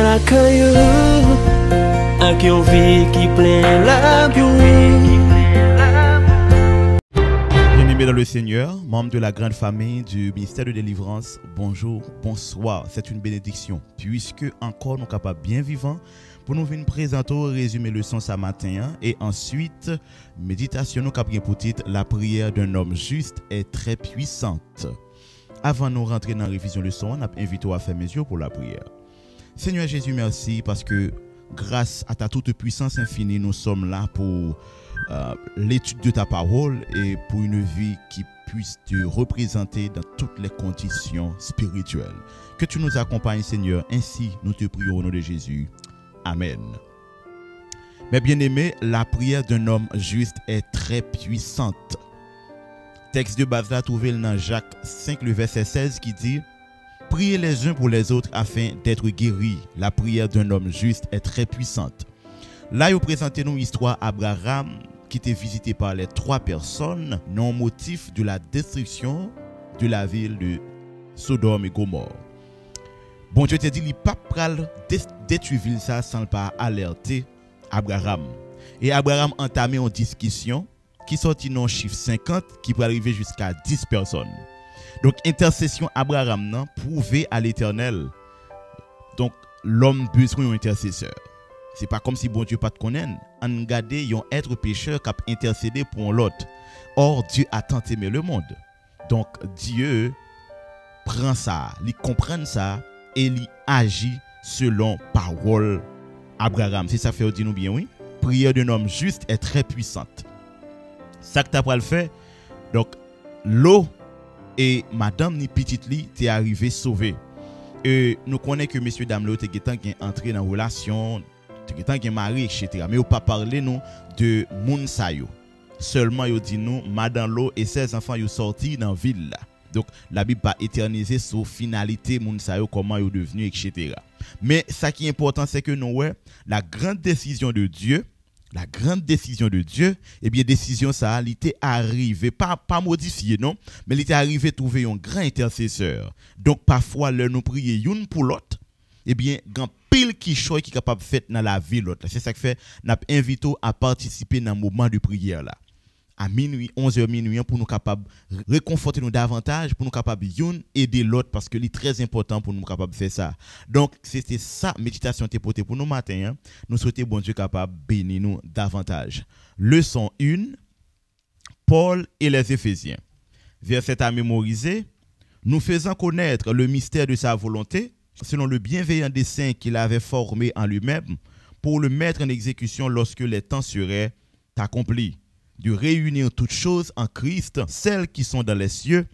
la caillou, ak yon vie qui plein la pluie. Bien-aimés dans le Seigneur, membres de la grande famille du ministère de délivrance, bonjour, bonsoir. C'est une bénédiction, puisque encore nous sommes capables bien vivants pour nous venir présenter au résumé leçon ce matin et ensuite méditation nous avons pour titre la prière d'un homme juste est très puissante. Avant de nous rentrer dans la révision leçon, on a invité à faire mes yeux pour la prière. Seigneur Jésus, merci parce que grâce à ta toute puissance infinie, nous sommes là pour l'étude de ta parole et pour une vie qui puisse te représenter dans toutes les conditions spirituelles. Que tu nous accompagnes, Seigneur. Ainsi, nous te prions au nom de Jésus. Amen. Mais bien aimé, la prière d'un homme juste est très puissante. Texte de base là trouvé dans Jacques 5, le verset 16 qui dit « Priez les uns pour les autres afin d'être guéris. La prière d'un homme juste est très puissante. » Là, il présente nous l'histoire d'Abraham qui était visité par les 3 personnes non motif de la destruction de la ville de Sodome et Gomorrhe. Bon Dieu te dit, il n'est pas pral détruire ville ça sans pas alerter Abraham. Et Abraham entamé une discussion qui sortit dans chiffre 50 qui peut arriver jusqu'à 10 personnes. Donc intercession Abraham nan prouvé à l'Éternel. Donc l'homme besoin d'un intercesseur. C'est pas comme si bon Dieu pas te connaît. On regarde un être pécheur qui a intercédé pour l'autre. Or Dieu a tant aimé le monde. Donc Dieu prend ça, il comprend ça et il agit selon parole Abraham. C'est ça fait dire nous bien oui. Prière d'un homme juste est très puissante. Ça que tu as pas le fait. Donc l'eau et madame ni petite li t'es arrivé sauvé. Et nous connaissons que messieurs dames l'eau t'es entré dans relation tant que mari etc. Mais on pas parler nous de moun sa yo. Seulement yo dit nous madame l'eau et ses enfants yo sorti dans ville là. Donc la Bible pas éterniser sur finalité moun sa yo comment yo devenu etc. Mais ça qui est important c'est que nous ouais la grande décision de Dieu, eh bien décision ça il était arrivé pas modifié non, mais il était arrivé trouver un grand intercesseur. Donc parfois le nous prier une pour l'autre, eh bien grand pile qui choix qui capable faire dans la vie l'autre. C'est ça que fait n'a invité à participer dans moment de prière là. À minuit, 11h minuit pour nous capable réconforter nous davantage, pour nous capable aider l'autre parce que c'est très important pour nous capable faire ça. Donc c'était ça méditation t'es portée pour nous matin. Hein. Nous souhaitons bon Dieu capable bénir nous davantage. Leçon 1, Paul et les Éphésiens. Verset à mémoriser. Nous faisant connaître le mystère de sa volonté selon le bienveillant dessein qu'il avait formé en lui-même pour le mettre en exécution lorsque les temps seraient accomplis, de réunir toutes choses en Christ, celles qui sont dans les cieux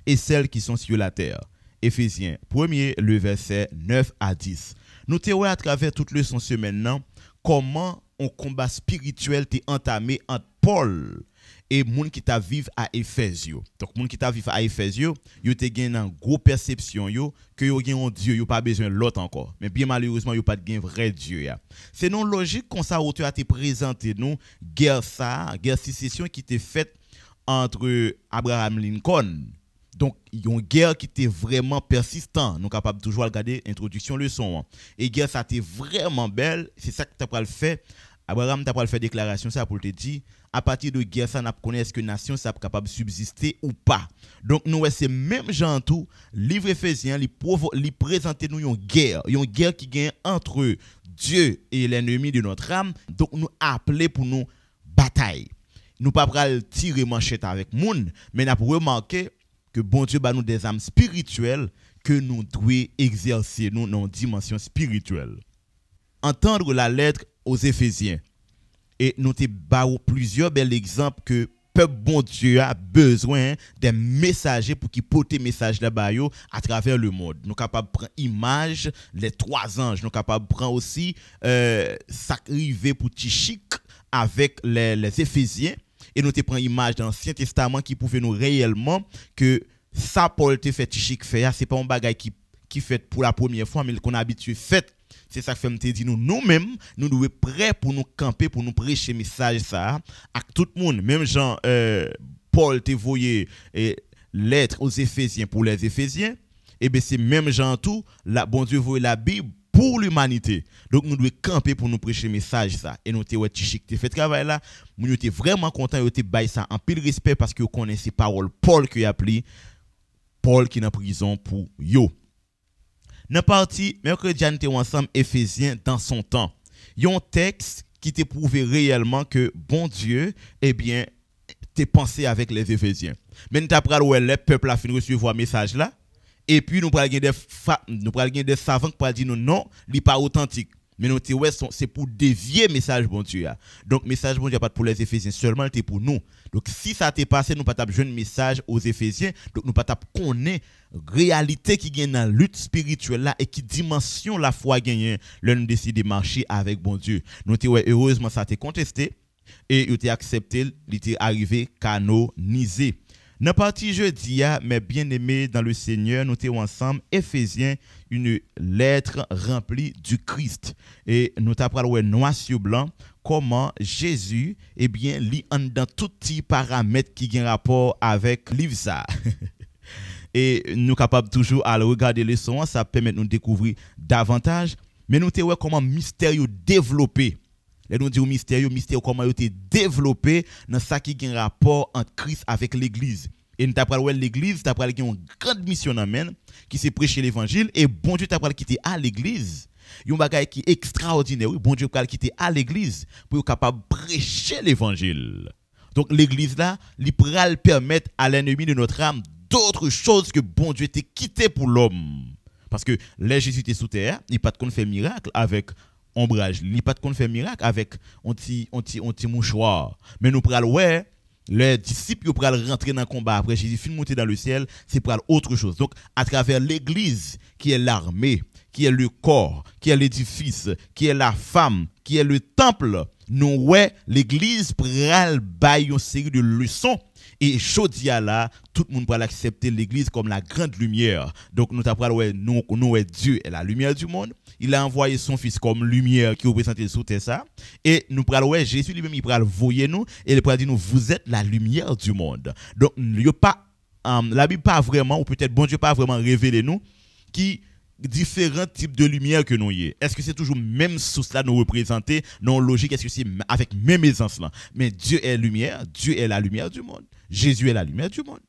et celles qui sont sur la terre. Éphésiens 1er, le verset 9 à 10. Nous te à travers toute leçon ce maintenant comment un combat spirituel t'est entamé entre Paul et moun qui t'a vivre à Éphésio. Donc moun qui t'a vivre à Éphésio, yo te gen une gros perception yo que yo gen un Dieu, yo pas besoin l'autre encore. Mais bien malheureusement yo pas de gen vrai Dieu ya. C'est non logique comme ça auteur a te présenté nous guerre sécession qui était faite entre Abraham Lincoln. Donc une guerre qui était vraiment persistant, nous capable toujours regarder introduction leçon. Et guerre ça était vraiment belle, c'est ça que tu as le fait. Abraham t'a pas faire déclaration ça pour te dire à partir de guerre ça n'a connaît est-ce que nation ça capable subsister ou pas. Donc nous c'est même genre tout livre Éphésiens li présenter nous une guerre qui gagne entre Dieu et l'ennemi de notre âme. Donc nous appeler pour nous bataille. Nous pas pral tirer manchette avec monde, mais n'a pour remarquer que bon Dieu ba nous des âmes spirituelles que nous devons exercer nous dans dimension spirituelle. Entendre la lettre aux Éphésiens. Et nous te barrons plusieurs bels exemples que peuple bon Dieu a besoin des messagers pour qui porter message là-bas à travers le monde. Nous capables prendre image les 3 anges, nous capables prendre aussi sacrifier pour Tichic avec les Éphésiens et nous te prend image dans l'Ancien Testament qui pouvait nous réellement que ça Paul te fait Tichic faire, c'est pas un bagage qui fait pour la première fois mais qu'on a habitué fait. C'est ça que fait me dit nous-mêmes nous devons être prêts pour nous camper pour nous prêcher message ça à tout le monde même Jean Paul te voyé lettre aux Éphésiens pour les Éphésiens et bien c'est même Jean tout la bon Dieu voyait la Bible pour l'humanité. Donc nous devons camper pour nous prêcher le message ça. Et nous ouais Tichik te fait travail là, nous était vraiment content, nous était bail ça en pile respect parce que vous connaissez parole Paul qui a appelé Paul qui est en prison pour yo. Dans partie mercredi nous étions ensemble Éphésiens dans son temps. Yon texte qui te prouve réellement que bon Dieu eh bien t'es pensé avec les Éphésiens. Mais nous t'apprendre ouais le peuple a fini recevoir message là. Et puis nous pral gen des savants qui pral dire non, li pas authentique. Mais nous ouais c'est pour dévier message bon Dieu. Donc message bon Dieu pas pour les Éphésiens seulement, c'est pour nous. Donc si ça t'est passé, nous pas t'a jeune message aux Éphésiens, donc nous pas t'a connaître réalité qui gagne dans lutte spirituelle là et qui dimension la foi gagne là nous décider marcher avec bon Dieu. Nous ouais heureusement ça t'est contesté et il t'est accepté, il t'est arrivé canonisé. Dans partie jeudi, mes bien-aimés dans le Seigneur, nous sommes ensemble, Éphésiens, une lettre remplie du Christ. Et nous t'apprendrons noir sur blanc comment Jésus, eh bien, lit en dans tout petit paramètre qui a rapport avec l'Ivsa. Et nous sommes capables toujours à regarder les sons, ça permet de nous découvrir davantage. Mais nous t'apprendrons comment mystérieux développé. Et nous disons mystérieux comment il a été développé dans ça qui a un rapport entre Christ avec l'église. Et nous t'apprendrons l'église, t'apprendrons qu'il y a une grande mission qui c'est prêcher l'évangile et bon Dieu t'apprendrons quitter à l'église. Il y a un bagage qui est extraordinaire. Bon Dieu t'apprendrons quitter à l'église pour être capable de prêcher l'évangile. Donc l'église là, il pourra permettre à l'ennemi de notre âme d'autres choses que bon Dieu t'ait quitté pour l'homme. Parce que les Jésus était sous terre, il pas de faire miracle avec ombrage, il pas de faire miracle avec un petit mouchoir. Mais nous pral ouais, les disciples pral rentrer dans le combat après Jésus fin monter dans le ciel, c'est pral autre chose. Donc à travers l'église qui est l'armée, qui est le corps, qui est l'édifice, qui est la femme, qui est le temple, nous ouais l'église pral bailler une série de leçons. Et chodia là, tout le monde va accepter l'église comme la grande lumière. Donc nous t'apprendrons ouais, nous Dieu est la lumière du monde. Il a envoyé son fils comme lumière qui représente le sous ça. Et nous prenons ouais, Jésus lui-même il pral voyer nous et il pral dire nous vous êtes la lumière du monde. Donc il y a pas la Bible pas vraiment ou peut-être bon Dieu pas vraiment révélé nous qui différents types de lumière que nous y est. Est-ce que c'est toujours même source là nous représenter non logique, est-ce que c'est avec même essence là? Mais Dieu est lumière, Dieu est la lumière du monde. Jésus est la lumière du monde.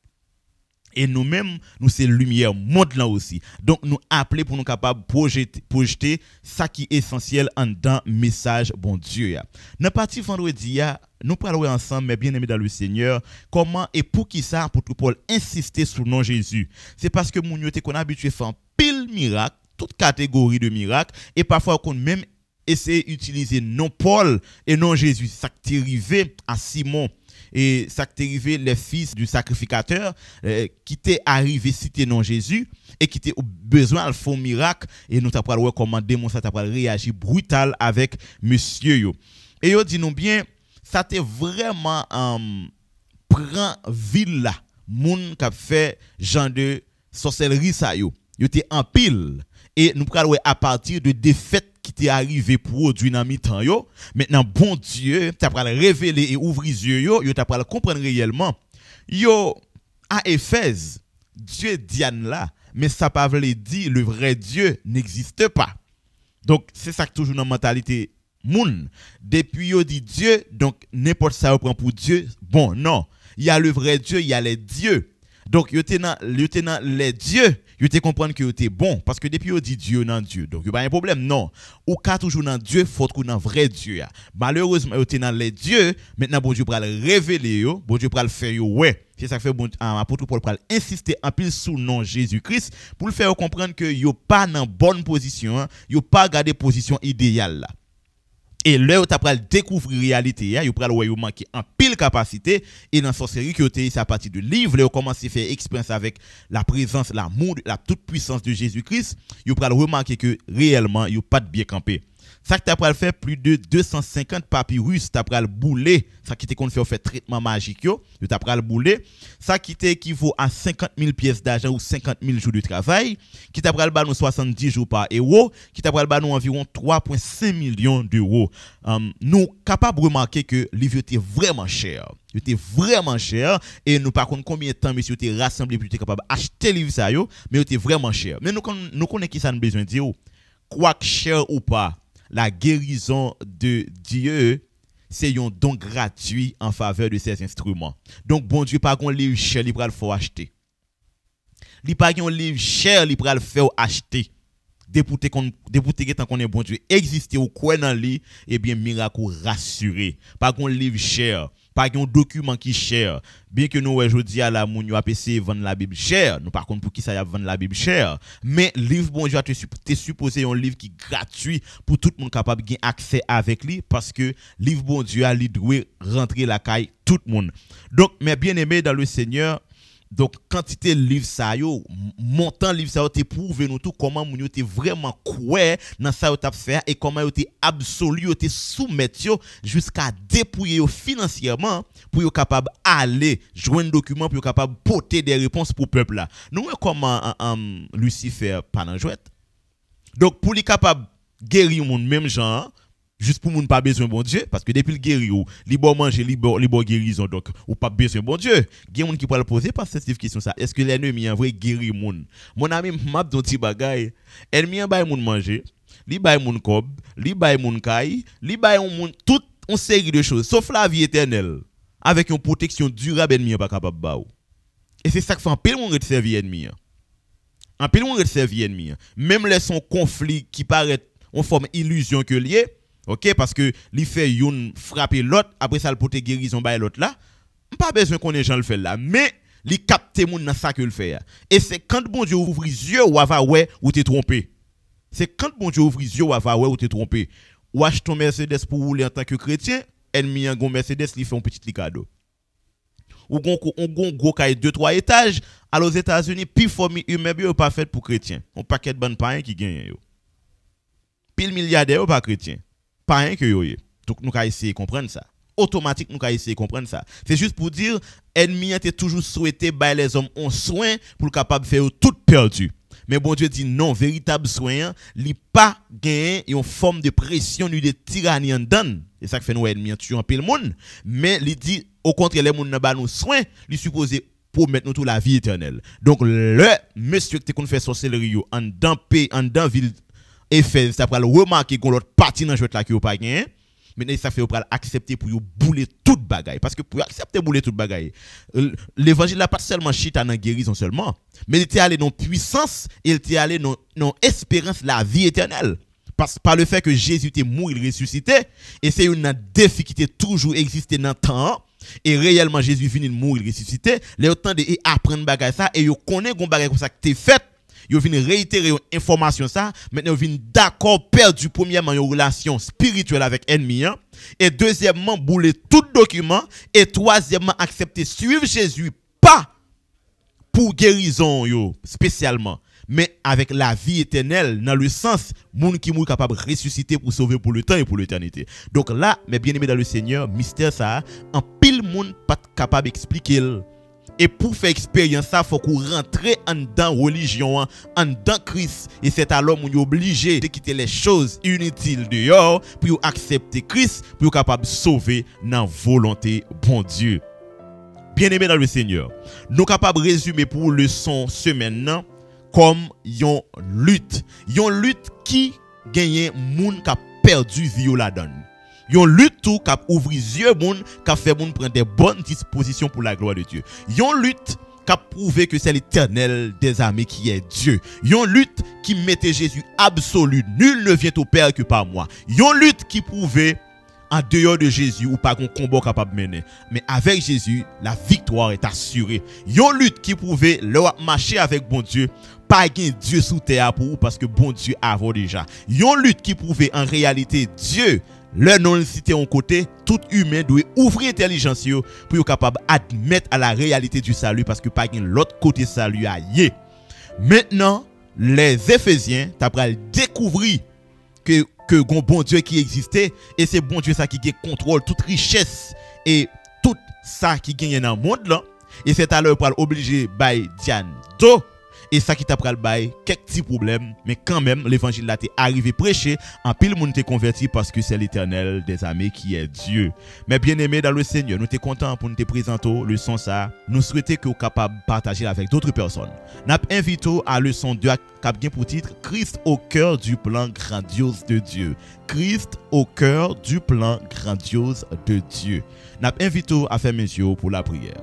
Et nous-mêmes, nous c'est lumière monde là aussi. Donc nous appeler pour nous capables projeter ça qui est essentiel en dans message bon Dieu. Dans partie vendredi, nous parlerons ensemble mes bien-aimés dans le Seigneur, comment et pour qui ça pour que Paul insister sur le nom Jésus. C'est parce que mon yote qu'on habitué faire pile miracle, toute catégorie de miracles et parfois qu'on même essayer d'utiliser non Paul et non Jésus. Ça qui est arrivé à Simon et ça qui est arrivé les fils du sacrificateur qui t'est arrivé citer non Jésus et qui t'est besoin de faire un miracle et nous t'apprendre comment démontrer t'apprendre réagir brutal avec monsieur yo. Et yo dit nous bien ça t'est vraiment prend ville là moun qui fait genre de sorcellerie ça yo t'es en pile et nous prenons à partir de défaites qui t'est arrivé produit dans mi-temps yo maintenant bon Dieu t'a pral révéler et ouvrir yeux yo t'a pral comprendre réellement yo à Éphèse Dieu Diane là mais ça pas veut dire le vrai Dieu n'existe pas. Donc c'est ça que toujours dans mentalité moun depuis yo dit Dieu donc n'importe ça prend pour Dieu bon non il y a le vrai Dieu il y a les dieux. Donc, yo te dans les dieux, yo te comprendre que yo te bon parce que depuis yo dit Dieu dans Dieu. Donc, yo pas un problème non. Ou ka toujours dans Dieu, faut que dans vrai Dieu. Malheureusement, yo te dans les dieux, maintenant bon Dieu pral révéler yo, bon Dieu pral faire yo ouais. C'est ça que fait bon apôtre Paul pral insister en pile sous nom Jésus-Christ pour le faire comprendre que yo pas dans bonne position, yo pas garder position idéale là. Et là, tu as découvrir la réalité, tu as manqué en pile capacité. Et dans la sorcellerie, c'est à partir de livre, tu commencé à faire expérience avec la présence, l'amour, la toute puissance de Jésus-Christ. Tu as remarqué que réellement, il n'y a pas de bien campé. Ça que tu as fait plus de 250 papyrus, tu as boulé, ça qui te fait traitement magique, tu as boulé, ça qui équivaut à 50 000 pièces d'argent ou 50 000 jours de travail, qui t'a pral ba nous 70 jours par euro, qui t'a pral ba nous environ 3,5 millions d'euros. Nous capables de remarquer que le livre était vraiment cher. Il était vraiment cher et nous par contre combien de temps monsieur était rassemblé pour être capable d'acheter le livre ça yo, mais il était vraiment cher. Mais nous connaissons qui ça nous besoin de dire. quoi que cher ou pas, la guérison de Dieu, c'est un don gratuit en faveur de ces instruments. Donc, bon Dieu, pas qu'on livre cher, il va le faire acheter. Il pas qu'on livre cher, il va le faire acheter. Député tant qu'on est bon Dieu exister ou quoi dans lui, eh bien, miracle rassuré. Pas qu'on livre cher. Pas un document qui cher. Bien que nous aujourd'hui à la moun yo APC vendre la Bible cher, nous par contre pour qui ça y a vendre la Bible cher, mais livre bon Dieu te supposé un livre qui gratuit pour tout le monde capable gain accès avec lui parce que livre bon Dieu a lui doit rentrer la caille tout le monde. Donc mes bien-aimés dans le Seigneur, donc quantité livre ça yo montant livre ça yo te prouver nous tout comment moun yo te vraiment quoi dans ça yo t'a fait et comment yo te absolu yo te soumettre yo jusqu'à dépouiller yo financièrement pour yo capable aller joindre document pour yo capable porter des réponses pour peuple là. Nous comment Lucifer pas dans jouet. Donc pour lui capable guérir moun même genre juste pour moun pas besoin bon Dieu parce que depuis le guéri ou li bon manger li bon guérison donc ou pas besoin bon Dieu gen moun qui peut le poser parce que cette question ça est-ce que l'ennemi en vrai guéri moun mon ami m'a don ti bagay ennemi en bay moun manger li bay moun kob li bay moun kay li bay moun tout une série de choses sauf la vie éternelle avec une protection durable ennemi pas capable ba ou et c'est ça que fait en pile moun servir ennemi en pile moun servir ennemi même les son conflit qui paraît on forme illusion que lié. OK parce que li fait youn frapper l'autre après ça le porter guérison bay l'autre là pas besoin qu'on ait gens le fait là mais li capter moun dans ça que le fait et c'est quand bon Dieu ouvre les yeux ou va ouais ou t'es trompé c'est quand bon Dieu ouvre les yeux ou va ouais ou t'es trompé ou achète ton Mercedes pour rouler en tant que chrétien ennemi un gon Mercedes li fait un petit cadeau ou gon gros caille 2-3 étages alors aux États-Unis puis forme humain bio pas fait pour chrétien on paquet de bonne païen qui gagne yo pile milliardaire pas chrétien pas rien que yo. Donc nous ka essayer comprendre ça. Automatique nous ka essayer comprendre ça. C'est juste pour dire ennemi a toujours souhaité bailler les hommes en soin pour capable faire tout perdu. Mais bon Dieu dit non, véritable soin, li pas gagner une forme de pression ni de tyrannie en donne. Et ça que fait nous ennemi tuer un pile monde, mais il dit au contraire les monde n'a pas nous soin, li supposé promettre nous toute la vie éternelle. Donc le monsieur qui qu'on fait sorcellerie en dans ville Éphèse, ça pral remarquer qu'on l'autre partie dans jeu là qui ou pas gagné. Maintenant ça fait pral accepter pour bouler toute bagaille parce que pour accepter bouler toute bagaille l'évangile n'a pas seulement chita dans guérison seulement mais il était allé dans puissance et il était allé dans espérance la vie éternelle par le fait que Jésus était mort il ressuscité et c'est une défi qui était toujours existé dans le temps et réellement Jésus venu mort il ressuscité les temps de apprendre bagaille ça et yo connaît gon bagaille comme ça que t'es fait. Yo vinn réitérer une information ça maintenant yo vinn d'accord perdu premièrement une relation spirituelle avec ennemi et deuxièmement bouler tout document et troisièmement accepter suivre Jésus pas pour guérison yo spécialement mais avec la vie éternelle dans le sens moun qui mou capable ressusciter pour sauver pour le temps et pour l'éternité. Donc là mes bien-aimés dans le Seigneur mystère ça en pile moun pas capable expliquer. Et pour faire expérience ça, faut qu'on rentre en dans religion, en dans Christ. Et c'est alors qu'on est obligé de quitter les choses inutiles dehors pour accepter Christ, pour être capable de sauver dans volonté bon Dieu. Bien-aimé dans le Seigneur, nous sommes capables de résumer pour leçon semaine comme une lutte. Une lutte qui gagne moun qui a perdu vie la donne. Yon lutte tout qui ouvre les yeux moun, qui fait moun prendre des bonnes dispositions pour la gloire de Dieu. Yon lutte qui a prouvé que c'est l'Éternel des armées qui est Dieu. Yon lutte qui mettait Jésus absolu, nul ne vient au Père que par moi. Yon lutte qui prouvait en dehors de Jésus ou pas un combat capable mener. Mais avec Jésus, la victoire est assurée. Yon lutte qui prouvait leur marcher avec bon Dieu, pas gain Dieu sous terre pour vous parce que bon Dieu avant déjà. Yon lutte qui prouvait en réalité Dieu le non cité en côté, tout humain doit ouvrir intelligence pour être capable d'admettre à la réalité du salut parce que pas l'autre côté salut a yé. Maintenant, les Éphésiens t'apprennent découvrir que bon Dieu qui existait et c'est bon Dieu ça qui contrôle toute richesse et tout ça qui gagne dans le monde là et c'est à l'heure pour obliger by Diane do Et ça qui t'a pral bail quelques petits problèmes, mais quand même l'évangile là t'est arrivé prêcher, en pile monde t'est converti parce que c'est l'Éternel des armées qui est Dieu. Mais bien aimé dans le Seigneur, nous t'es content pour nous te présenter leçon ça. Nous souhaitons que vous capable partager avec d'autres personnes. N'a invité à leçon 2 qui a pour titre Christ au cœur du plan grandiose de Dieu. Christ au cœur du plan grandiose de Dieu. N'a invité à faire mes yeux pour la prière.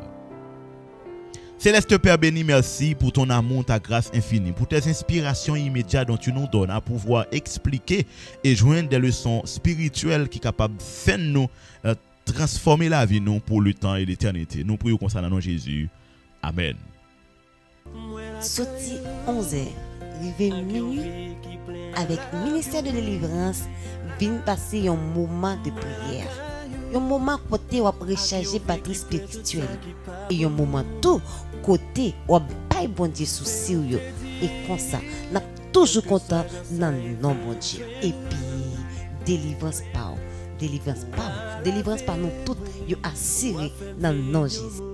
Céleste Père béni, merci pour ton amour, ta grâce infinie, pour tes inspirations immédiates dont tu nous donnes à pouvoir expliquer et joindre des leçons spirituelles qui sont capables de faire nous transformer la vie nous pour le temps et l'éternité. Nous prions comme ça dans le nom de Jésus. Amen. Sorti 11h, arrivé minuit, avec ministère de délivrance, vient passer un moment de prière. Un moment côté où on recharger batterie spirituelle. Et un moment tout côté où on bail bon Dieu sous sérieux. Et comme ça, on est toujours content dans le nom bon Dieu. Et puis, délivrance par nous toutes, yo assuré dans le nom de Jésus.